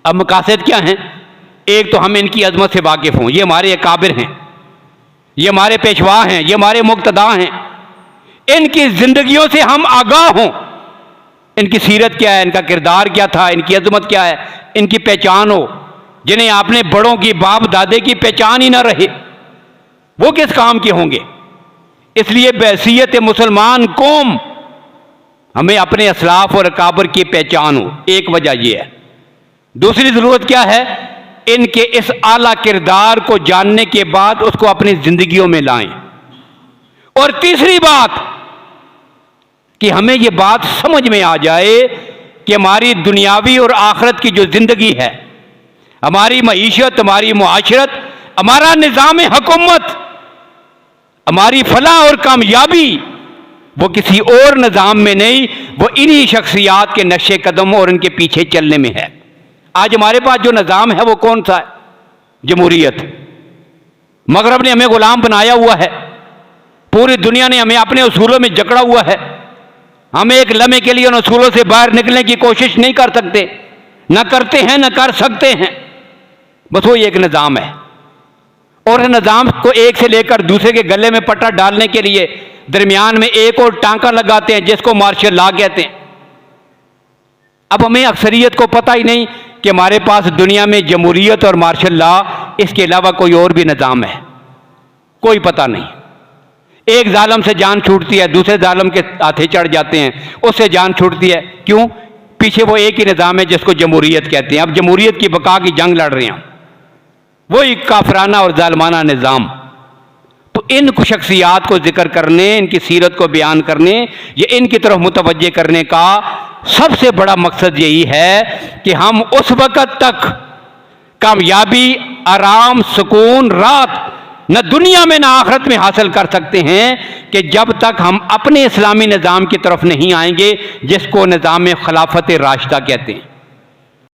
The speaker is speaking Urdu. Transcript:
اب مقاصد کیا ہیں؟ ایک تو ہم ان کی عظمت سے واقف ہوں، یہ ہمارے اکابر ہیں، یہ ہمارے پیشوا ہیں، یہ ہمارے مقتدا ہیں، ان کی زندگیوں سے ہم آگاہ ہوں، ان کی سیرت کیا ہے، ان کا کردار کیا تھا، ان کی عظمت کیا ہے، ان کی پہچان ہو۔ جنہیں آپ نے بڑوں کی، باپ دادے کی پہچان ہی نہ رہے، وہ کس کام کے ہوں گے؟ اس لیے بحیثیت مسلمان قوم ہمیں اپنے اسلاف اور اکابر کی پہچان ہو، ایک وجہ یہ ہے۔ دوسری ضرورت کیا ہے؟ ان کے اس اعلیٰ کردار کو جاننے کے بعد اس کو اپنی زندگیوں میں لائیں۔ اور تیسری بات کہ ہمیں یہ بات سمجھ میں آ جائے کہ ہماری دنیاوی اور آخرت کی جو زندگی ہے، ہماری معیشت، ہماری معاشرت، ہمارا نظام حکومت، ہماری فلاح اور کامیابی وہ کسی اور نظام میں نہیں، وہ انہی شخصیات کے نقش قدم اور ان کے پیچھے چلنے میں ہے۔ آج ہمارے پاس جو نظام ہے وہ کون سا ہے؟ جمہوریت۔ مغرب نے ہمیں غلام بنایا ہوا ہے، پوری دنیا نے ہمیں اپنے اصولوں میں جکڑا ہوا ہے، ہم ایک لمحے کے لیے ان اصولوں سے باہر نکلنے کی کوشش نہیں کر سکتے، نہ کرتے ہیں، نہ کر سکتے ہیں۔ بس وہ ایک نظام ہے، اور اس نظام کو ایک سے لے کر دوسرے کے گلے میں پٹا ڈالنے کے لیے درمیان میں ایک اور ٹانکا لگاتے ہیں جس کو مارشل لا کہتے ہیں۔ اب ہمیں اکثریت کو پتہ ہی نہیں کہ ہمارے پاس دنیا میں جمہوریت اور مارشل لا اس کے علاوہ کوئی اور بھی نظام ہے، کوئی پتہ نہیں۔ ایک ظالم سے جان چھوٹتی ہے، دوسرے ظالم کے ہاتھے چڑھ جاتے ہیں، اس سے جان چھوٹتی ہے، کیوں؟ پیچھے وہ ایک ہی نظام ہے جس کو جمہوریت کہتے ہیں۔ اب جمہوریت کی بقا کی جنگ لڑ رہے ہیں، وہی کافرانہ اور ظالمانہ نظام۔ تو ان کو شخصیات کو ذکر کرنے، ان کی سیرت کو بیان کرنے، یا ان کی طرف متوجہ کرنے کا سب سے بڑا مقصد یہی ہے کہ ہم اس وقت تک کامیابی، آرام، سکون، راحت نہ دنیا میں نہ آخرت میں حاصل کر سکتے ہیں کہ جب تک ہم اپنے اسلامی نظام کی طرف نہیں آئیں گے جس کو نظام خلافت راشدہ کہتے ہیں۔